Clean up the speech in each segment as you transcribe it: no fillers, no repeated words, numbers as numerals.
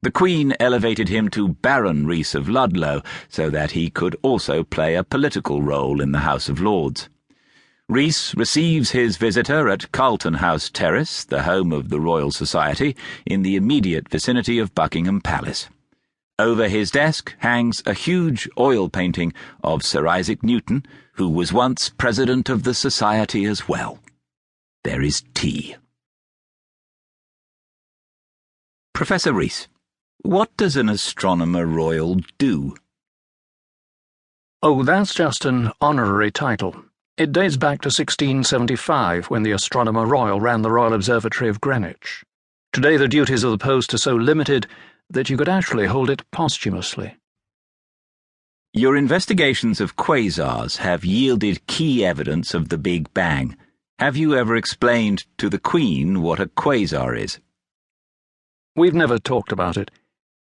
The Queen elevated him to Baron Rees of Ludlow so that he could also play a political role in the House of Lords. Rees receives his visitor at Carlton House Terrace, the home of the Royal Society, in the immediate vicinity of Buckingham Palace. Over his desk hangs a huge oil painting of Sir Isaac Newton, who was once president of the Society as well. There is tea. Professor Rees, what does an Astronomer Royal do? Oh, that's just an honorary title. It dates back to 1675, when the Astronomer Royal ran the Royal Observatory of Greenwich. Today the duties of the post are so limited that you could actually hold it posthumously. Your investigations of quasars have yielded key evidence of the Big Bang. Have you ever explained to the Queen what a quasar is? We've never talked about it.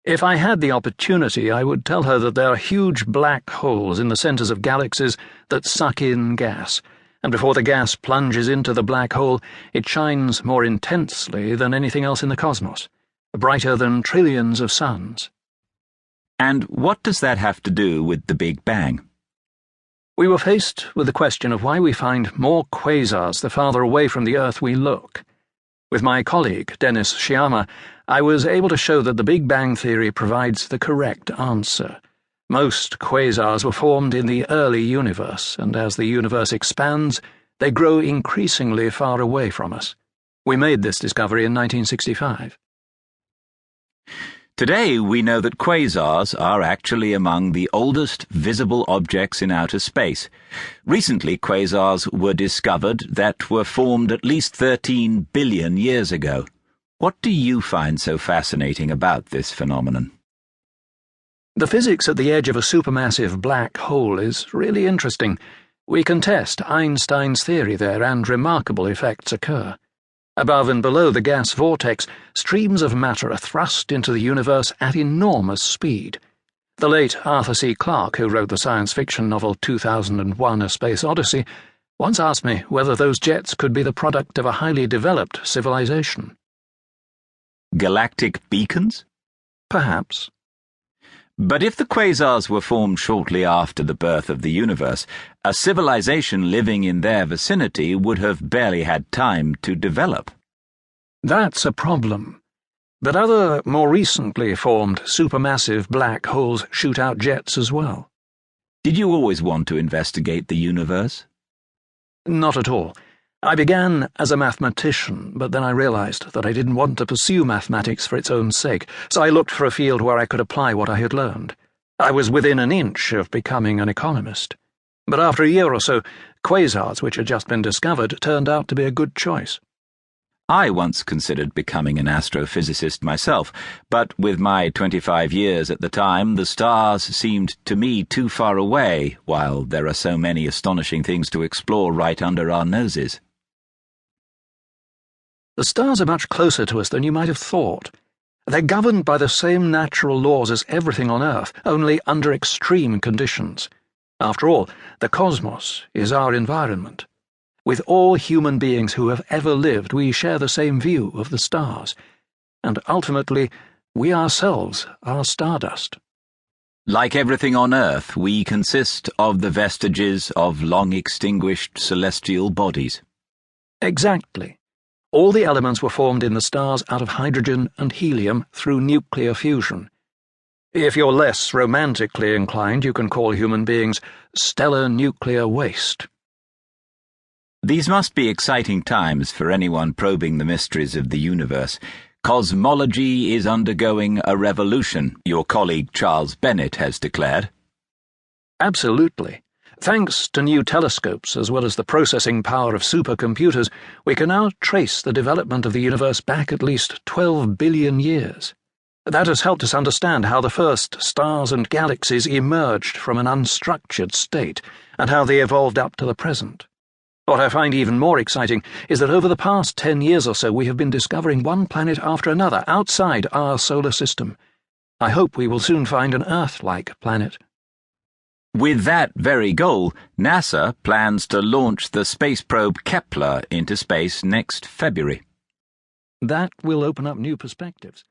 If I had the opportunity, I would tell her that there are huge black holes in the centers of galaxies that suck in gas, and before the gas plunges into the black hole, it shines more intensely than anything else in the cosmos, brighter than trillions of suns. And what does that have to do with the Big Bang? We were faced with the question of why we find more quasars the farther away from the Earth we look. With my colleague, Dennis Sciama, I was able to show that the Big Bang theory provides the correct answer. Most quasars were formed in the early universe, and as the universe expands, they grow increasingly far away from us. We made this discovery in 1965. Today we know that quasars are actually among the oldest visible objects in outer space. Recently, quasars were discovered that were formed at least 13 billion years ago. What do you find so fascinating about this phenomenon? The physics at the edge of a supermassive black hole is really interesting. We can test Einstein's theory there, and remarkable effects occur. Above and below the gas vortex, streams of matter are thrust into the universe at enormous speed. The late Arthur C. Clarke, who wrote the science fiction novel 2001: A Space Odyssey, once asked me whether those jets could be the product of a highly developed civilization. Galactic beacons? Perhaps. But if the quasars were formed shortly after the birth of the universe, a civilization living in their vicinity would have barely had time to develop. That's a problem. But other, more recently formed supermassive black holes shoot out jets as well. Did you always want to investigate the universe? Not at all. I began as a mathematician, but then I realized that I didn't want to pursue mathematics for its own sake, so I looked for a field where I could apply what I had learned. I was within an inch of becoming an economist. But after a year or so, quasars, which had just been discovered, turned out to be a good choice. I once considered becoming an astrophysicist myself, but with my 25 years at the time, the stars seemed to me too far away, while there are so many astonishing things to explore right under our noses. The stars are much closer to us than you might have thought. They're governed by the same natural laws as everything on Earth, only under extreme conditions. After all, the cosmos is our environment. With all human beings who have ever lived, we share the same view of the stars. And ultimately, we ourselves are stardust. Like everything on Earth, we consist of the vestiges of long-extinguished celestial bodies. Exactly. All the elements were formed in the stars out of hydrogen and helium through nuclear fusion. If you're less romantically inclined, you can call human beings stellar nuclear waste. These must be exciting times for anyone probing the mysteries of the universe. Cosmology is undergoing a revolution, your colleague Charles Bennett has declared. Absolutely. Thanks to new telescopes, as well as the processing power of supercomputers, we can now trace the development of the universe back at least 12 billion years. That has helped us understand how the first stars and galaxies emerged from an unstructured state, and how they evolved up to the present. What I find even more exciting is that over the past 10 years or so we have been discovering one planet after another outside our solar system. I hope we will soon find an Earth-like planet. With that very goal, NASA plans to launch the space probe Kepler into space next February. That will open up new perspectives.